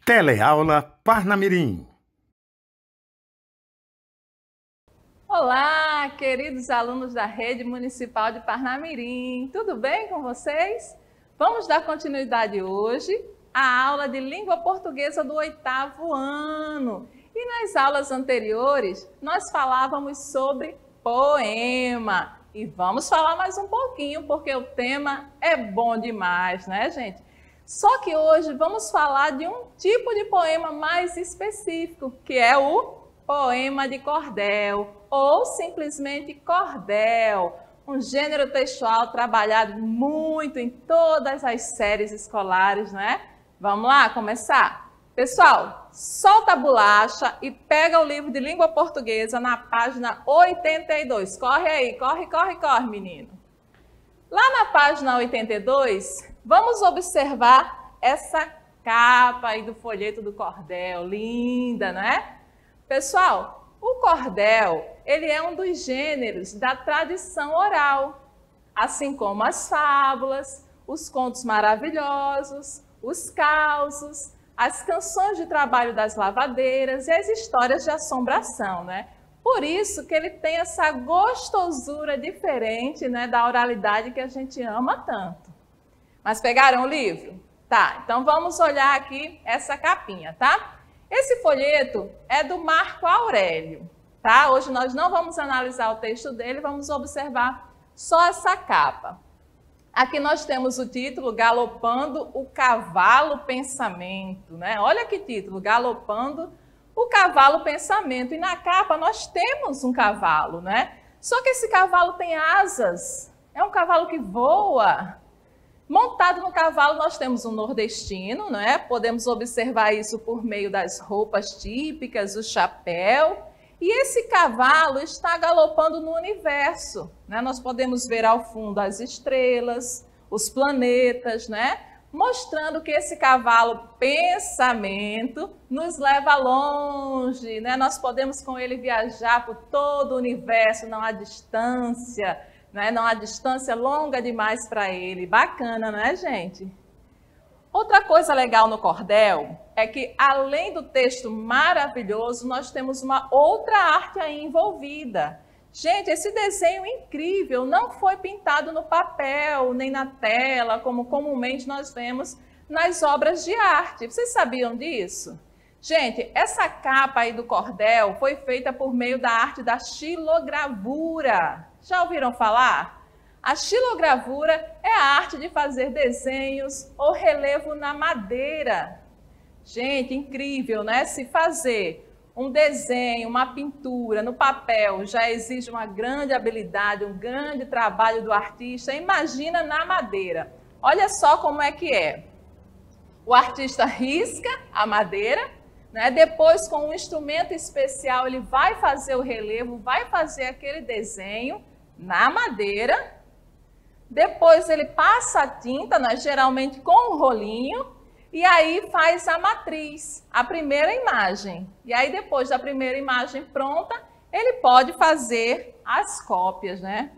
Teleaula Parnamirim. Olá, queridos alunos da Rede Municipal de Parnamirim. Tudo bem com vocês? Vamos dar continuidade hoje à aula de língua portuguesa do 8º ano. E nas aulas anteriores, nós falávamos sobre poema. E vamos falar mais um pouquinho, porque o tema é bom demais, né, gente? Só que hoje vamos falar de um tipo de poema mais específico, que é o poema de cordel, ou simplesmente cordel, um gênero textual trabalhado muito em todas as séries escolares, né? Vamos lá começar? Pessoal, solta a bolacha e pega o livro de língua portuguesa na página 82. Corre aí, corre, menino. Lá na página 82, vamos observar essa capa aí do folheto do cordel, linda, né? Pessoal, o cordel, ele é um dos gêneros da tradição oral, assim como as fábulas, os contos maravilhosos, os causos, as canções de trabalho das lavadeiras e as histórias de assombração, né? Por isso que ele tem essa gostosura diferente, né, da oralidade que a gente ama tanto. Mas pegaram o livro? Tá, então vamos olhar aqui essa capinha, tá? Esse folheto é do Marco Aurélio, tá? Hoje nós não vamos analisar o texto dele, vamos observar só essa capa. Aqui nós temos o título Galopando o Cavalo Pensamento, né? Olha que título, Galopando o Cavalo Pensamento. E na capa nós temos um cavalo, né? Só que esse cavalo tem asas, é um cavalo que voa. Montado no cavalo nós temos um nordestino, né? Podemos observar isso por meio das roupas típicas, o chapéu. E esse cavalo está galopando no universo, né? Nós podemos ver ao fundo as estrelas, os planetas, né? Mostrando que esse cavalo pensamento nos leva longe, né? Nós podemos com ele viajar por todo o universo, não há distância, né? Não há distância longa demais para ele. Bacana, não é, gente? Outra coisa legal no cordel é que, além do texto maravilhoso, nós temos uma outra arte aí envolvida. Gente, esse desenho incrível não foi pintado no papel, nem na tela, como comumente nós vemos nas obras de arte. Vocês sabiam disso? Gente, essa capa aí do cordel foi feita por meio da arte da xilogravura. Já ouviram falar? A xilogravura é a arte de fazer desenhos ou relevo na madeira. Gente, incrível, né? Se fazer um desenho, uma pintura no papel já exige uma grande habilidade, um grande trabalho do artista. Imagina na madeira. Olha só como é que é. O artista risca a madeira, né? Depois, com um instrumento especial, ele vai fazer o relevo, vai fazer aquele desenho na madeira. Depois ele passa a tinta, né, geralmente com um rolinho, e aí faz a matriz, a primeira imagem. E aí depois da primeira imagem pronta, ele pode fazer as cópias, né?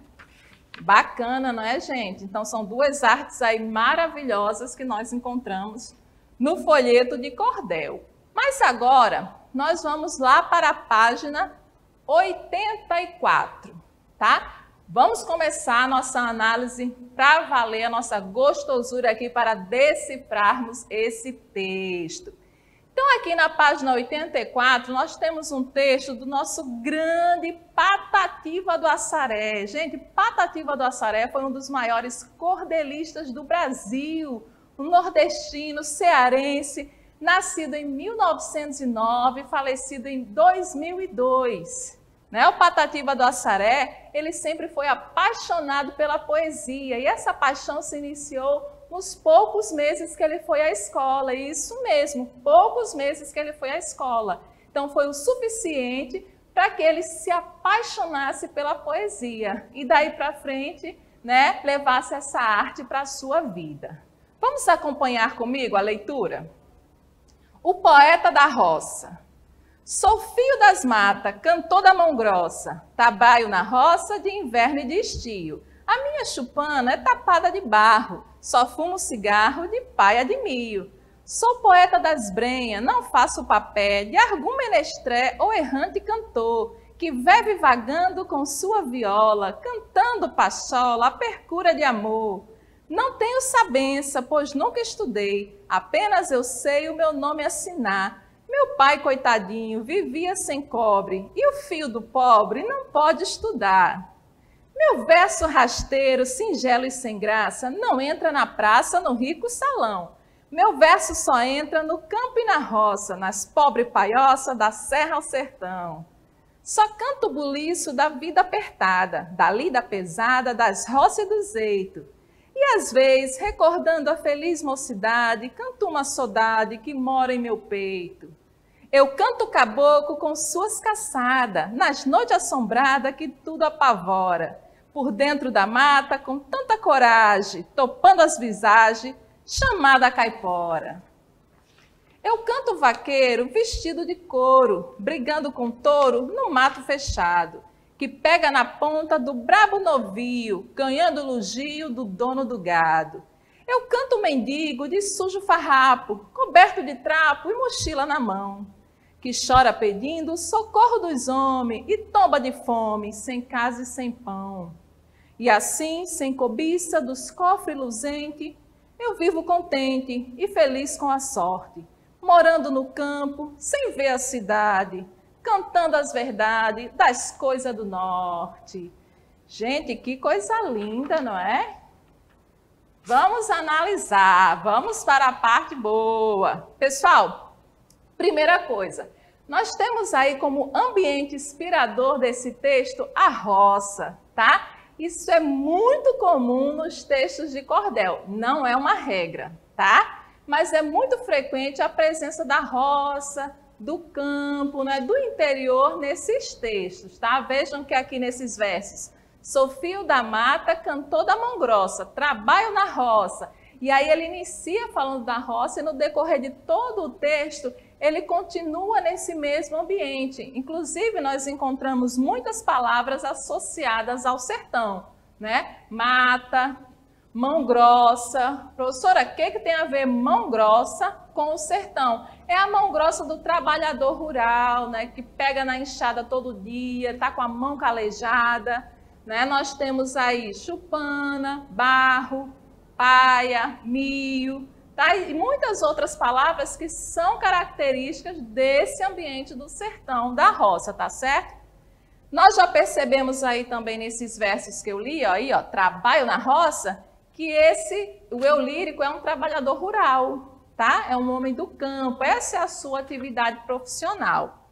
Bacana, não é, gente? Então são duas artes aí maravilhosas que nós encontramos no folheto de cordel. Mas agora nós vamos lá para a página 84, tá? Vamos começar a nossa análise para valer, a nossa gostosura aqui para decifrarmos esse texto. Então, aqui na página 84, nós temos um texto do nosso grande Patativa do Assaré. Gente, Patativa do Assaré foi um dos maiores cordelistas do Brasil, um nordestino, cearense, nascido em 1909, falecido em 2002. Né? O Patativa do Assaré, ele sempre foi apaixonado pela poesia e essa paixão se iniciou nos poucos meses que ele foi à escola. Isso mesmo, poucos meses que ele foi à escola. Então foi o suficiente para que ele se apaixonasse pela poesia e daí para frente, né, levasse essa arte para a sua vida. Vamos acompanhar comigo a leitura? O poeta da roça. Sou filho das matas, cantor da mão grossa, trabalho na roça de inverno e de estio. A minha chupana é tapada de barro, só fumo cigarro de paia de milho. Sou poeta das brenhas, não faço papel de algum menestré ou errante cantor, que vive vagando com sua viola, cantando pachola, a percura de amor. Não tenho sabença, pois nunca estudei, apenas eu sei o meu nome assinar. Meu pai, coitadinho, vivia sem cobre, e o filho do pobre não pode estudar. Meu verso rasteiro, singelo e sem graça, não entra na praça, no rico salão. Meu verso só entra no campo e na roça, nas pobres paioças da serra ao sertão. Só canto o buliço da vida apertada, da lida pesada, das roças e do zeito. E às vezes, recordando a feliz mocidade, canto uma saudade que mora em meu peito. Eu canto o caboclo com suas caçadas, nas noites assombradas que tudo apavora. Por dentro da mata, com tanta coragem, topando as visagens, chamada caipora. Eu canto vaqueiro vestido de couro, brigando com touro no mato fechado, que pega na ponta do brabo novio, ganhando elogio do dono do gado. Eu canto mendigo de sujo farrapo, coberto de trapo e mochila na mão, que chora pedindo socorro dos homens e tomba de fome, sem casa e sem pão. E assim, sem cobiça dos cofres luzentes, eu vivo contente e feliz com a sorte, morando no campo, sem ver a cidade, cantando as verdades das coisas do norte. Gente, que coisa linda, não é? Vamos analisar, vamos para a parte boa. Pessoal, primeira coisa, nós temos aí como ambiente inspirador desse texto a roça, tá? Isso é muito comum nos textos de cordel, não é uma regra, tá? Mas é muito frequente a presença da roça, do campo, né, do interior nesses textos, tá? Vejam que aqui nesses versos, sou filho da mata, cantor da mão grossa, trabalho na roça. E aí ele inicia falando da roça e no decorrer de todo o texto, ele continua nesse mesmo ambiente. Inclusive, nós encontramos muitas palavras associadas ao sertão, né? Mata, mão grossa. Professora, o que tem a ver mão grossa com o sertão? É a mão grossa do trabalhador rural, né? Que pega na enxada todo dia, tá com a mão calejada, né? Nós temos aí chupana, barro, paia, milho, tá? E muitas outras palavras que são características desse ambiente do sertão, da roça, tá certo? Nós já percebemos aí também nesses versos que eu li, ó, aí, ó, trabalho na roça, que o eu lírico é um trabalhador rural, tá? É um homem do campo, essa é a sua atividade profissional.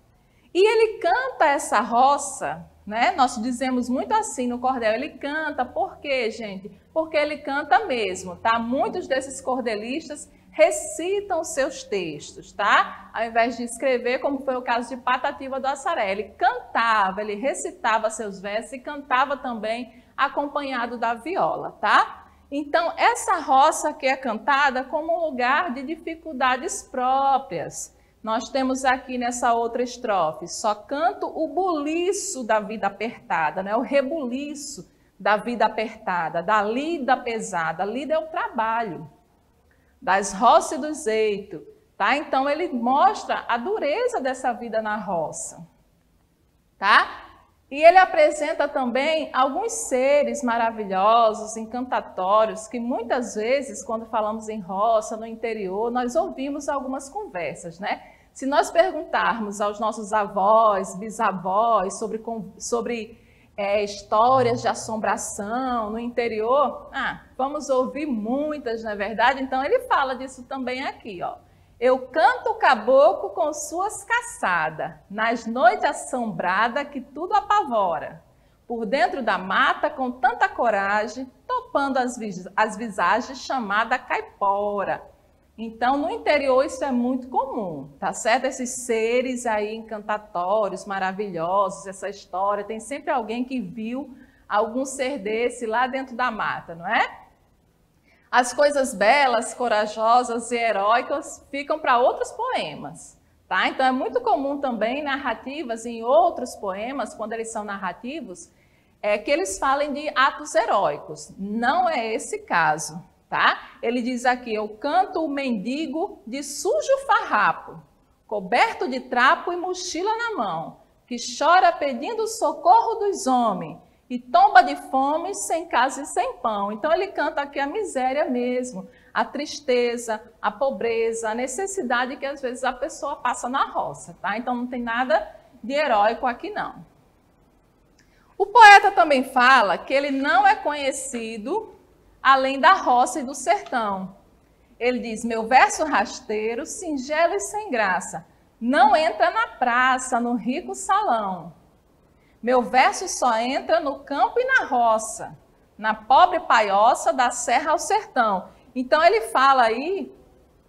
E ele canta essa roça, né? Nós dizemos muito assim no cordel, ele canta, por quê, gente? Porque ele canta mesmo, tá? Muitos desses cordelistas recitam seus textos, tá? Ao invés de escrever, como foi o caso de Patativa do Assaré, ele cantava, ele recitava seus versos e cantava também acompanhado da viola, tá? Então, essa roça que é cantada como um lugar de dificuldades próprias. Nós temos aqui nessa outra estrofe, só canto o buliço da vida apertada, né? O rebuliço da vida apertada, da lida pesada. A lida é o trabalho, das roças e do zeito, tá? Então, ele mostra a dureza dessa vida na roça, tá? E ele apresenta também alguns seres maravilhosos, encantatórios, que muitas vezes, quando falamos em roça, no interior, nós ouvimos algumas conversas, né? Se nós perguntarmos aos nossos avós, bisavós, sobre histórias de assombração no interior, vamos ouvir muitas, não é verdade? Então, ele fala disso também aqui, ó. Eu canto o caboclo com suas caçadas, nas noites assombradas que tudo apavora. Por dentro da mata, com tanta coragem, topando as visagens chamada caipora. Então, no interior isso é muito comum, tá certo? Esses seres aí encantatórios, maravilhosos, essa história, tem sempre alguém que viu algum ser desse lá dentro da mata, não é? As coisas belas, corajosas e heróicas ficam para outros poemas, tá? Então é muito comum também narrativas em outros poemas, quando eles são narrativos, que eles falem de atos heróicos. Não é esse caso, tá? Ele diz aqui, eu canto o mendigo de sujo farrapo, coberto de trapo e mochila na mão, que chora pedindo o socorro dos homens e tomba de fome, sem casa e sem pão. Então ele canta aqui a miséria mesmo, a tristeza, a pobreza, a necessidade que às vezes a pessoa passa na roça, tá? Então não tem nada de heróico aqui não. O poeta também fala que ele não é conhecido além da roça e do sertão. Ele diz, meu verso rasteiro, singelo e sem graça, não entra na praça, no rico salão. Meu verso só entra no campo e na roça, na pobre paioça da serra ao sertão. Então ele fala aí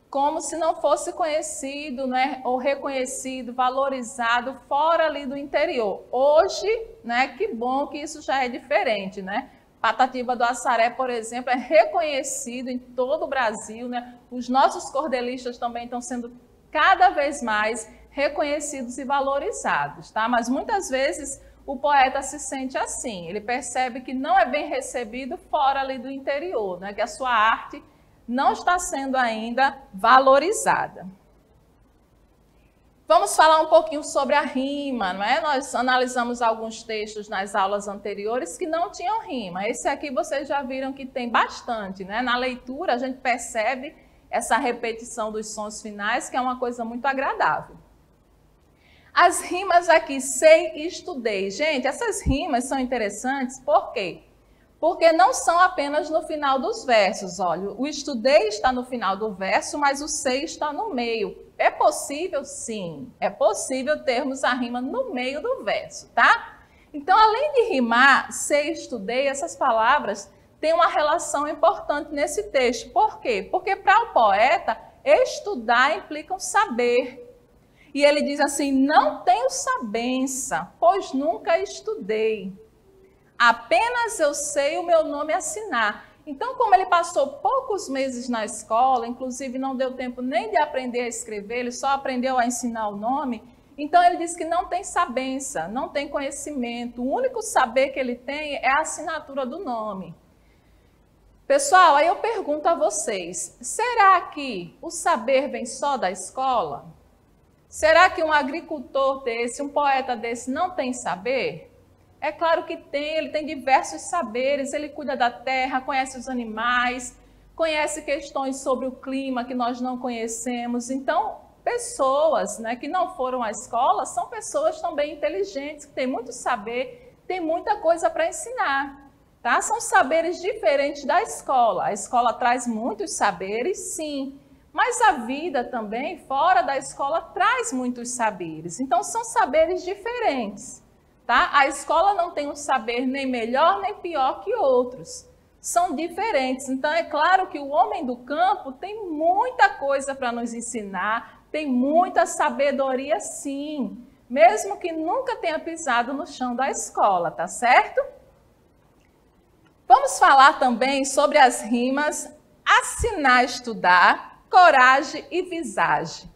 como se não fosse conhecido, né, ou reconhecido, valorizado fora ali do interior. Hoje, né, que bom que isso já é diferente, né? Patativa do Assaré, por exemplo, é reconhecido em todo o Brasil, né? Os nossos cordelistas também estão sendo cada vez mais reconhecidos e valorizados, tá? Mas muitas vezes o poeta se sente assim, ele percebe que não é bem recebido fora ali do interior, né? Que a sua arte não está sendo ainda valorizada. Vamos falar um pouquinho sobre a rima, não é? Nós analisamos alguns textos nas aulas anteriores que não tinham rima. Esse aqui vocês já viram que tem bastante, né? Na leitura a gente percebe essa repetição dos sons finais, que é uma coisa muito agradável. As rimas aqui, sei e estudei. Gente, essas rimas são interessantes, por quê? Porque não são apenas no final dos versos. Olha, o estudei está no final do verso, mas o sei está no meio. É possível? Sim. É possível termos a rima no meio do verso, tá? Então, além de rimar, sei e estudei, essas palavras têm uma relação importante nesse texto. Por quê? Porque para o poeta, estudar implica um saber. E ele diz assim, não tenho sabença, pois nunca estudei. Apenas eu sei o meu nome assinar. Então, como ele passou poucos meses na escola, inclusive não deu tempo nem de aprender a escrever, ele só aprendeu a ensinar o nome, então ele diz que não tem sabença, não tem conhecimento. O único saber que ele tem é a assinatura do nome. Pessoal, aí eu pergunto a vocês, será que o saber vem só da escola? Será que um agricultor desse, um poeta desse não tem saber? É claro que tem, ele tem diversos saberes, ele cuida da terra, conhece os animais, conhece questões sobre o clima que nós não conhecemos. Então, pessoas, né, que não foram à escola são pessoas também inteligentes, que têm muito saber, têm muita coisa para ensinar. Tá? São saberes diferentes da escola. A escola traz muitos saberes, sim, mas a vida também, fora da escola, traz muitos saberes. Então, são saberes diferentes. Tá? A escola não tem um saber nem melhor nem pior que outros. São diferentes. Então, é claro que o homem do campo tem muita coisa para nos ensinar, tem muita sabedoria, sim, mesmo que nunca tenha pisado no chão da escola, tá certo? Vamos falar também sobre as rimas assinar, estudar, coragem e visagem.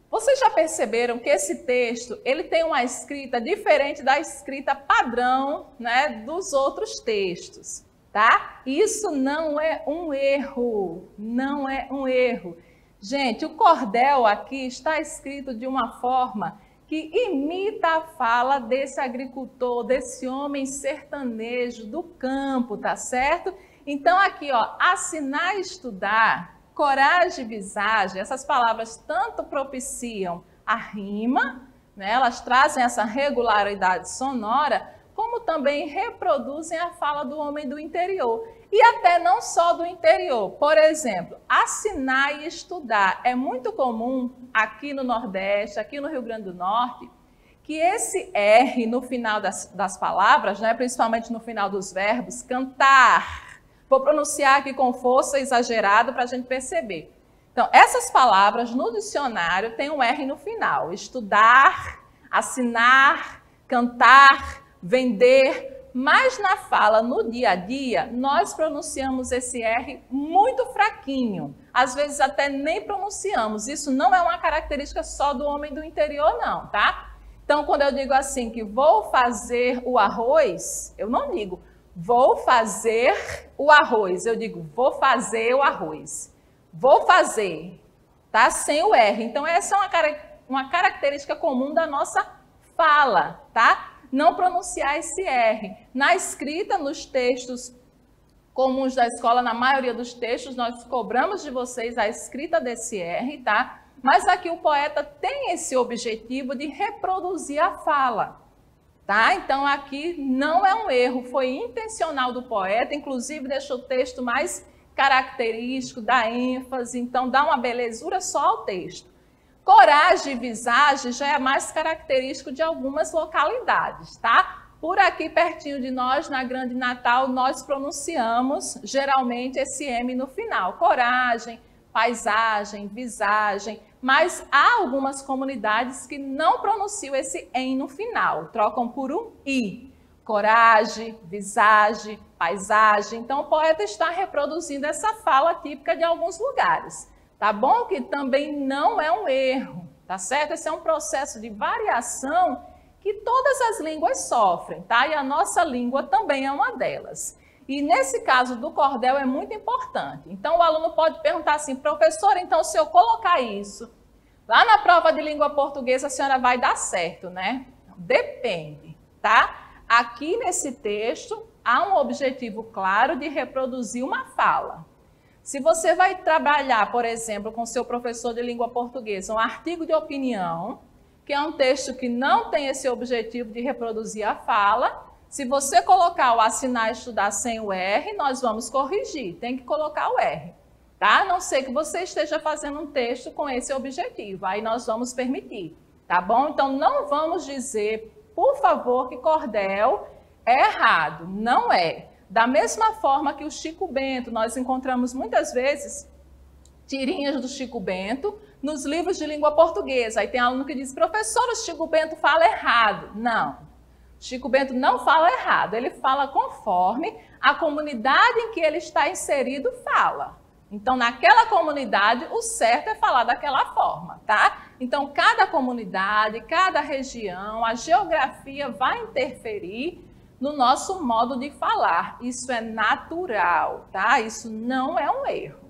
Vocês já perceberam que esse texto ele tem uma escrita diferente da escrita padrão, né, dos outros textos, tá? Isso não é um erro, não é um erro. Gente, o cordel aqui está escrito de uma forma que imita a fala desse agricultor, desse homem sertanejo do campo, tá certo? Então aqui, ó, assinar e estudar, coragem e visagem, essas palavras tanto propiciam a rima, né, elas trazem essa regularidade sonora, como também reproduzem a fala do homem do interior. E até não só do interior. Por exemplo, assinar e estudar. É muito comum aqui no Nordeste, aqui no Rio Grande do Norte, que esse R no final das palavras, né, principalmente no final dos verbos, cantar. Vou pronunciar aqui com força exagerada para a gente perceber. Então, essas palavras no dicionário têm um R no final. Estudar, assinar, cantar, vender. Mas na fala, no dia a dia, nós pronunciamos esse R muito fraquinho. Às vezes até nem pronunciamos. Isso não é uma característica só do homem do interior, não, tá? Então, quando eu digo assim que vou fazer o arroz, eu não digo Vou fazer o arroz. Eu digo, vou fazer o arroz. Vou fazer, tá? Sem o R. Então, essa é uma característica comum da nossa fala, tá? Não pronunciar esse R. Na escrita, nos textos comuns da escola, na maioria dos textos, nós cobramos de vocês a escrita desse R, tá? Mas aqui o poeta tem esse objetivo de reproduzir a fala. Tá? Então, aqui não é um erro, foi intencional do poeta, inclusive deixou o texto mais característico, dá ênfase, então dá uma belezura só ao texto. Coragem e visagem já é mais característico de algumas localidades, tá? Por aqui, pertinho de nós, na Grande Natal, nós pronunciamos geralmente esse M no final. Coragem, paisagem, visagem, mas há algumas comunidades que não pronunciam esse em no final, trocam por um i. Coragem, visagem, paisagem. Então, o poeta está reproduzindo essa fala típica de alguns lugares, tá bom? Que também não é um erro, tá certo? Esse é um processo de variação que todas as línguas sofrem, tá? E a nossa língua também é uma delas. E nesse caso do cordel é muito importante. Então, o aluno pode perguntar assim, professor, então se eu colocar isso lá na prova de língua portuguesa, a senhora vai dar certo, né? Depende, tá? Aqui nesse texto, há um objetivo claro de reproduzir uma fala. Se você vai trabalhar, por exemplo, com seu professor de língua portuguesa, um artigo de opinião, que é um texto que não tem esse objetivo de reproduzir a fala, se você colocar o assinar e estudar sem o R, nós vamos corrigir, tem que colocar o R, tá? A não ser que você esteja fazendo um texto com esse objetivo, aí nós vamos permitir, tá bom? Então, não vamos dizer, por favor, que cordel é errado, não é. Da mesma forma que o Chico Bento, nós encontramos muitas vezes tirinhas do Chico Bento nos livros de língua portuguesa. Aí tem aluno que diz, professor, o Chico Bento fala errado. Não. Chico Bento não fala errado, ele fala conforme a comunidade em que ele está inserido fala. Então, naquela comunidade, o certo é falar daquela forma, tá? Então, cada comunidade, cada região, a geografia vai interferir no nosso modo de falar. Isso é natural, tá? Isso não é um erro.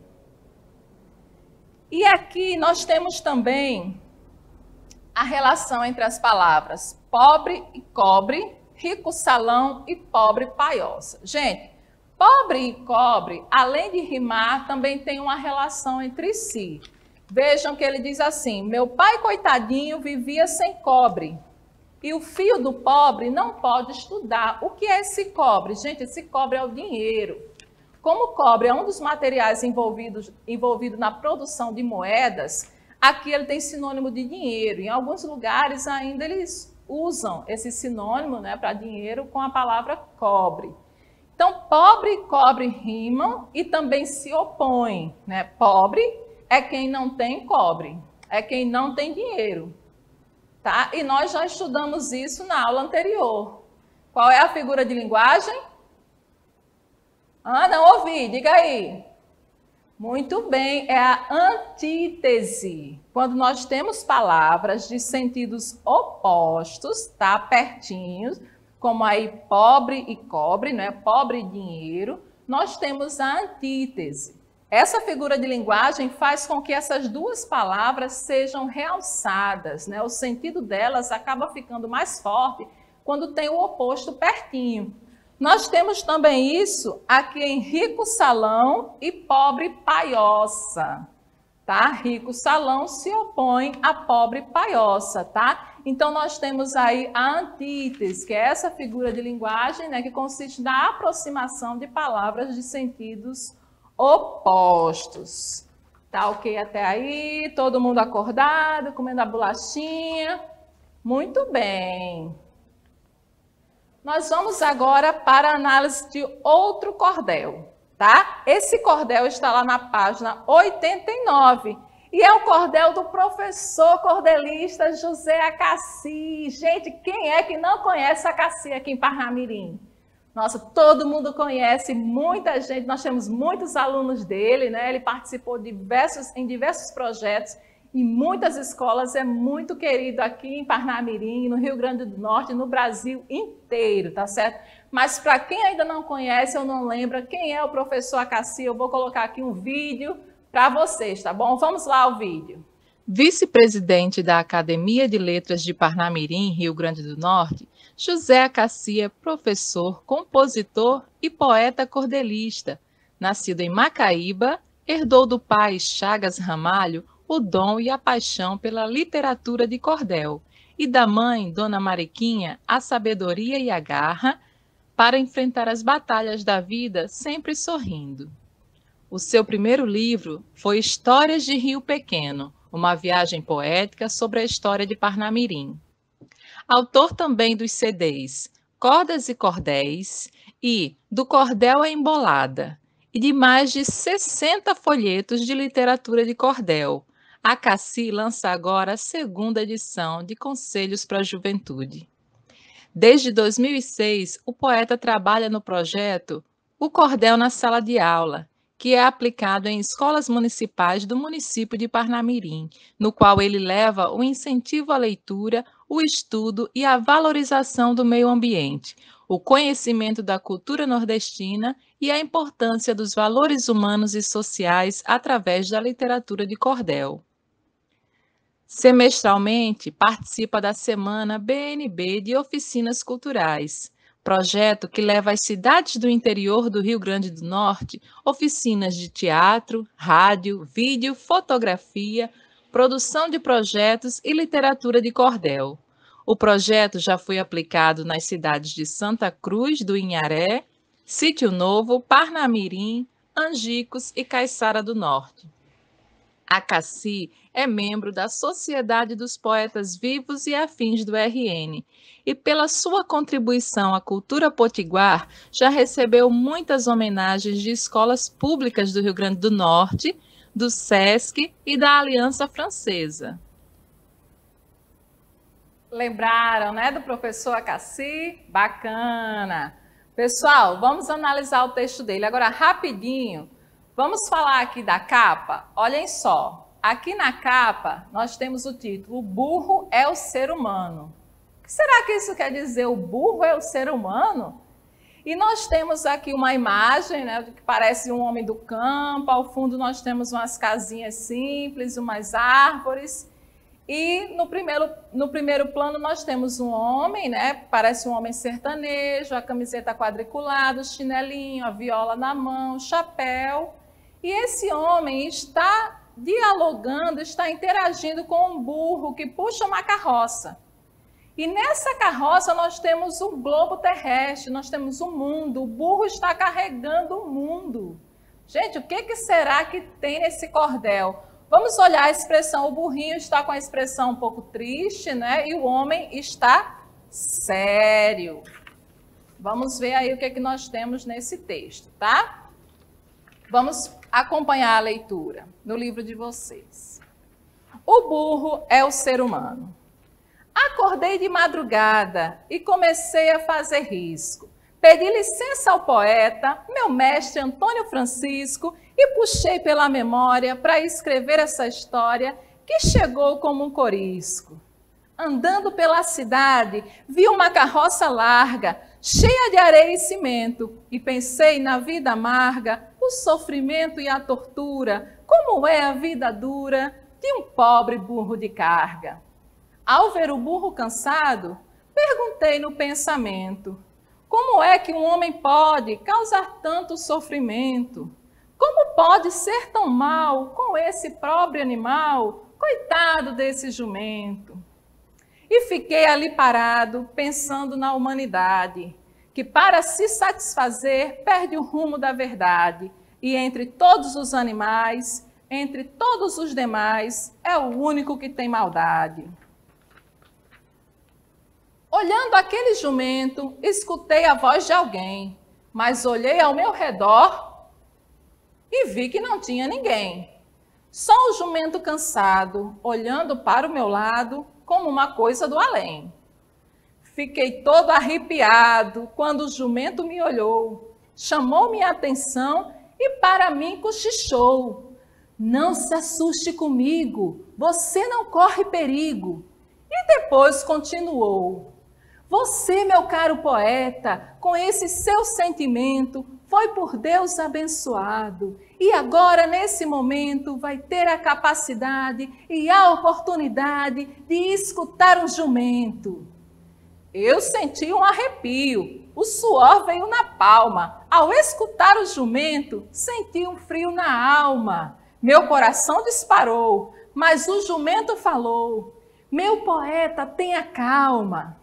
E aqui nós temos também a relação entre as palavras pobre e cobre, rico salão e pobre paiosa. Gente, pobre e cobre, além de rimar, também tem uma relação entre si. Vejam que ele diz assim, meu pai coitadinho vivia sem cobre e o filho do pobre não pode estudar. O que é esse cobre? Gente, esse cobre é o dinheiro. Como o cobre é um dos materiais envolvido na produção de moedas, aqui ele tem sinônimo de dinheiro. Em alguns lugares ainda eles usam esse sinônimo, né, para dinheiro com a palavra cobre. Então, pobre e cobre rimam e também se opõem, né? Pobre é quem não tem cobre, é quem não tem dinheiro, tá? E nós já estudamos isso na aula anterior. Qual é a figura de linguagem? Ah, não ouvi, diga aí. Muito bem, é a antítese. Quando nós temos palavras de sentidos opostos, tá? Pertinhos, como aí pobre e cobre, né? Pobre e dinheiro, nós temos a antítese. Essa figura de linguagem faz com que essas duas palavras sejam realçadas, né? O sentido delas acaba ficando mais forte quando tem o oposto pertinho. Nós temos também isso aqui em rico salão e pobre paiosa, tá? Rico salão se opõe a pobre paiosa, tá? Então, nós temos aí a antítese, que é essa figura de linguagem, né, que consiste na aproximação de palavras de sentidos opostos. Tá ok até aí? Todo mundo acordado, comendo a bolachinha? Muito bem. Nós vamos agora para a análise de outro cordel, tá? Esse cordel está lá na página 89 e é o cordel do professor cordelista José Acassi. Gente, quem é que não conhece Acassi aqui em Parnamirim? Nossa, todo mundo conhece, muita gente, nós temos muitos alunos dele, né? Ele participou em diversos projetos Em muitas escolas é muito querido aqui em Parnamirim, no Rio Grande do Norte, no Brasil inteiro, tá certo? Mas para quem ainda não conhece ou não lembra quem é o professor Acassi, eu vou colocar aqui um vídeo para vocês, tá bom? Vamos lá ao vídeo. Vice-presidente da Academia de Letras de Parnamirim, Rio Grande do Norte, José Acassi é professor, compositor e poeta cordelista. Nascido em Macaíba, herdou do pai Chagas Ramalho o dom e a paixão pela literatura de cordel, e da mãe, Dona Mariquinha, a sabedoria e a garra para enfrentar as batalhas da vida sempre sorrindo. O seu primeiro livro foi Histórias de Rio Pequeno, uma viagem poética sobre a história de Parnamirim. Autor também dos CDs Cordas e Cordéis e Do Cordel à Embolada, e de mais de 60 folhetos de literatura de cordel. Acassi lança agora a segunda edição de Conselhos para a Juventude. Desde 2006, o poeta trabalha no projeto O Cordel na Sala de Aula, que é aplicado em escolas municipais do município de Parnamirim, no qual ele leva o incentivo à leitura, o estudo e a valorização do meio ambiente, o conhecimento da cultura nordestina e a importância dos valores humanos e sociais através da literatura de cordel. Semestralmente, participa da Semana BNB de Oficinas Culturais, projeto que leva às cidades do interior do Rio Grande do Norte oficinas de teatro, rádio, vídeo, fotografia, produção de projetos e literatura de cordel. O projeto já foi aplicado nas cidades de Santa Cruz do Inharé, Sítio Novo, Parnamirim, Angicos e Caiçara do Norte. Acassi é membro da Sociedade dos Poetas Vivos e Afins do RN e, pela sua contribuição à cultura potiguar, já recebeu muitas homenagens de escolas públicas do Rio Grande do Norte, do SESC e da Aliança Francesa. Lembraram, né, do professor Acassi? Bacana! Pessoal, vamos analisar o texto dele. Agora, rapidinho, vamos falar aqui da capa? Olhem só, aqui na capa nós temos o título O burro é o ser humano. O que será que isso quer dizer? O burro é o ser humano? E nós temos aqui uma imagem, né, que parece um homem do campo, ao fundo nós temos umas casinhas simples, umas árvores. E no primeiro plano nós temos um homem, né? Parece um homem sertanejo, a camiseta quadriculada, o chinelinho, a viola na mão, o chapéu. E esse homem está dialogando, está interagindo com um burro que puxa uma carroça. E nessa carroça nós temos o globo terrestre, nós temos o mundo, o burro está carregando o mundo. Gente, o que será que tem nesse cordel? Vamos olhar a expressão, o burrinho está com a expressão um pouco triste, né? E o homem está sério. Vamos ver aí o que nós temos nesse texto, tá? Vamos acompanhar a leitura no livro de vocês. O burro é o ser humano. Acordei de madrugada e comecei a fazer risco. Pedi licença ao poeta, meu mestre Antônio Francisco, e puxei pela memória para escrever essa história que chegou como um corisco. Andando pela cidade, vi uma carroça larga, cheia de areia e cimento, e pensei na vida amarga, o sofrimento e a tortura, como é a vida dura de um pobre burro de carga. Ao ver o burro cansado, perguntei no pensamento: como é que um homem pode causar tanto sofrimento? Como pode ser tão mal com esse pobre animal? Coitado desse jumento. E fiquei ali parado, pensando na humanidade, que para se satisfazer perde o rumo da verdade, e entre todos os animais, entre todos os demais, é o único que tem maldade. Olhando aquele jumento, escutei a voz de alguém, mas olhei ao meu redor e vi que não tinha ninguém. Só o jumento cansado, olhando para o meu lado como uma coisa do além. Fiquei todo arrepiado quando o jumento me olhou, chamou minha atenção e para mim cochichou. Não se assuste comigo, você não corre perigo. E depois continuou: você, meu caro poeta, com esse seu sentimento, foi por Deus abençoado. E agora, nesse momento, vai ter a capacidade e a oportunidade de escutar um jumento. Eu senti um arrepio, o suor veio na palma. Ao escutar o jumento, senti um frio na alma. Meu coração disparou, mas o jumento falou: meu poeta, tenha calma.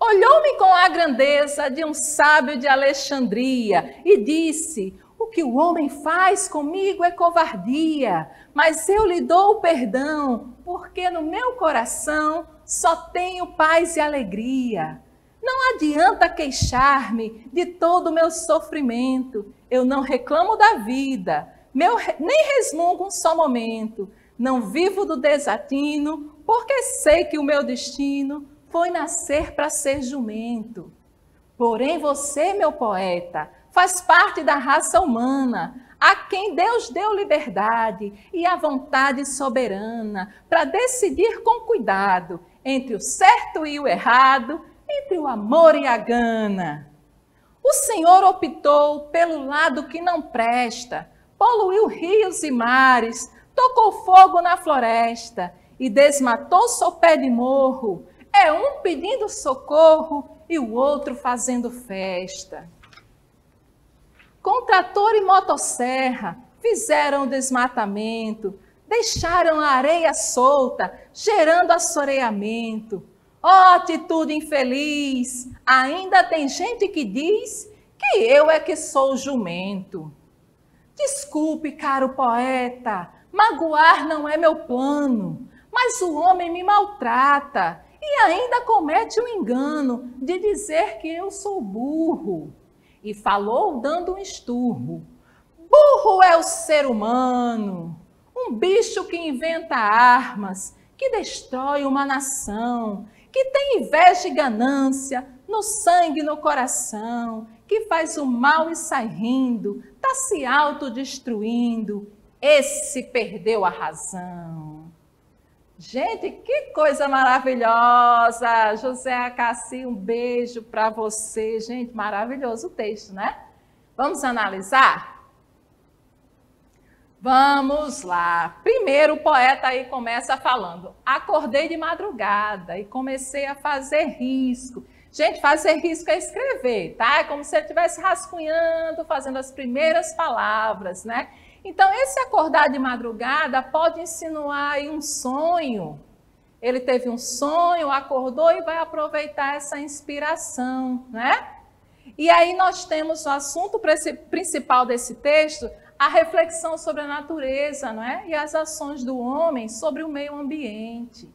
Olhou-me com a grandeza de um sábio de Alexandria e disse: o que o homem faz comigo é covardia, mas eu lhe dou o perdão, porque no meu coração só tenho paz e alegria. Não adianta queixar-me de todo o meu sofrimento, eu não reclamo da vida, nem resmungo um só momento. Não vivo do desatino, porque sei que o meu destino foi nascer para ser jumento. Porém você, meu poeta, faz parte da raça humana, a quem Deus deu liberdade e a vontade soberana para decidir com cuidado entre o certo e o errado, entre o amor e a gana. O Senhor optou pelo lado que não presta, poluiu rios e mares, tocou fogo na floresta e desmatou seu pé de morro. É um pedindo socorro e o outro fazendo festa. Com trator e motosserra fizeram o desmatamento, deixaram a areia solta, gerando assoreamento. Ó, atitude infeliz! Ainda tem gente que diz que eu é que sou jumento. Desculpe, caro poeta, magoar não é meu plano, mas o homem me maltrata e ainda comete o engano de dizer que eu sou burro. E falou dando um esturro. Burro é o ser humano, um bicho que inventa armas, que destrói uma nação, que tem inveja e ganância no sangue e no coração, que faz o mal e sai rindo, tá se autodestruindo. Esse perdeu a razão. Gente, que coisa maravilhosa! José Acassi, um beijo para você. Gente, maravilhoso o texto, né? Vamos analisar? Vamos lá. Primeiro o poeta aí começa falando: acordei de madrugada e comecei a fazer risco. Gente, fazer risco é escrever, tá? É como se ele estivesse rascunhando, fazendo as primeiras palavras, né? Então, esse acordar de madrugada pode insinuar aí um sonho. Ele teve um sonho, acordou e vai aproveitar essa inspiração, né? E aí nós temos o assunto principal desse texto, a reflexão sobre a natureza, não é? E as ações do homem sobre o meio ambiente,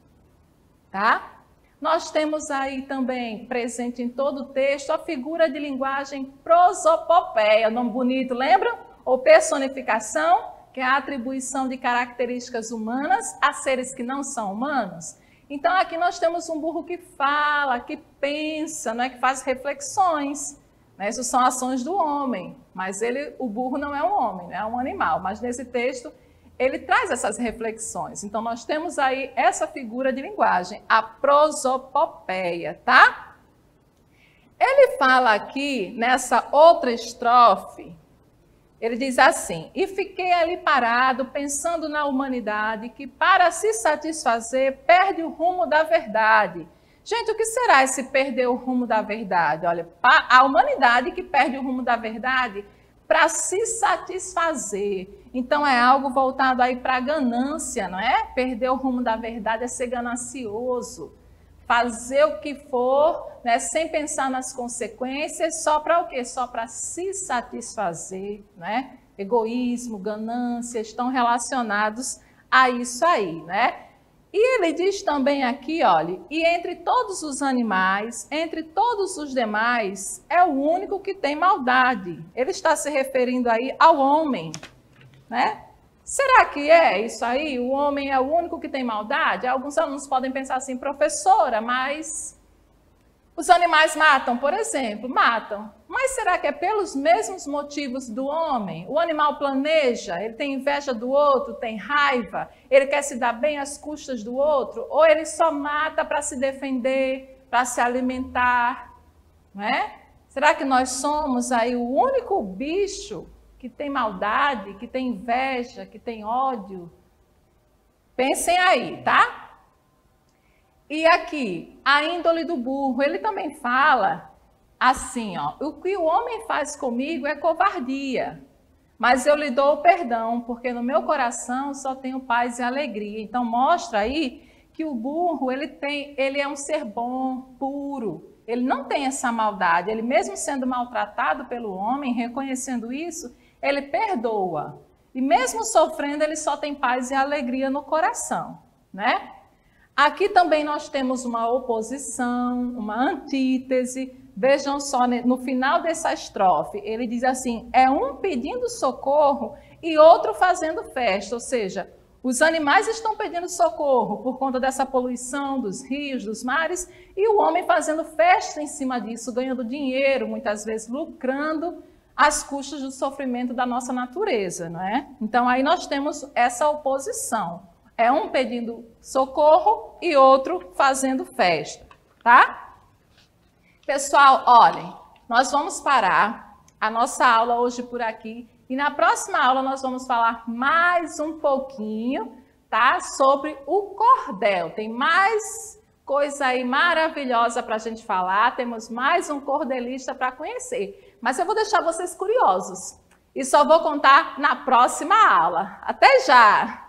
tá? Nós temos aí também, presente em todo o texto, a figura de linguagem prosopopeia, nome bonito, lembram? Ou personificação, que é a atribuição de características humanas a seres que não são humanos. Então, aqui nós temos um burro que fala, que pensa, não é? Que faz reflexões. Né? Isso são ações do homem, mas o burro não é um homem, né? É um animal. Mas nesse texto, ele traz essas reflexões. Então, nós temos aí essa figura de linguagem, a prosopopeia, tá? Ele fala aqui, nessa outra estrofe, ele diz assim: e fiquei ali parado, pensando na humanidade, que para se satisfazer, perde o rumo da verdade. Gente, o que será esse perder o rumo da verdade? Olha, a humanidade que perde o rumo da verdade para se satisfazer. Então, é algo voltado aí para a ganância, não é? Perder o rumo da verdade é ser ganancioso. Fazer o que for, né, sem pensar nas consequências, só para o quê? Só para se satisfazer, né? Egoísmo, ganância, estão relacionados a isso aí, né? E ele diz também aqui, olha, e entre todos os animais, entre todos os demais, é o único que tem maldade. Ele está se referindo aí ao homem, né? Será que é isso aí? O homem é o único que tem maldade? Alguns alunos podem pensar assim, professora, mas Os animais matam, por exemplo, matam. Mas será que é pelos mesmos motivos do homem? O animal planeja, ele tem inveja do outro, tem raiva, ele quer se dar bem às custas do outro? Ou ele só mata para se defender, para se alimentar? Não é? Será que nós somos aí o único bicho que tem maldade, que tem inveja, que tem ódio? Pensem aí, tá? E aqui, a índole do burro, ele também fala assim, ó, o que o homem faz comigo é covardia, mas eu lhe dou o perdão, porque no meu coração só tenho paz e alegria. Então mostra aí que o burro, ele é um ser bom, puro, ele não tem essa maldade, ele mesmo sendo maltratado pelo homem, reconhecendo isso, ele perdoa. E mesmo sofrendo, ele só tem paz e alegria no coração, né? Aqui também nós temos uma oposição, uma antítese. Vejam só, no final dessa estrofe, ele diz assim, é um pedindo socorro e outro fazendo festa. Ou seja, os animais estão pedindo socorro por conta dessa poluição dos rios, dos mares, e o homem fazendo festa em cima disso, ganhando dinheiro, muitas vezes lucrando às custas do sofrimento da nossa natureza, não é? Então aí nós temos essa oposição. É um pedindo socorro e outro fazendo festa, tá? Pessoal, olhem, nós vamos parar a nossa aula hoje por aqui e na próxima aula nós vamos falar mais um pouquinho, tá? Sobre o cordel. Tem mais coisa aí maravilhosa para a gente falar, temos mais um cordelista para conhecer. Mas eu vou deixar vocês curiosos e só vou contar na próxima aula. Até já!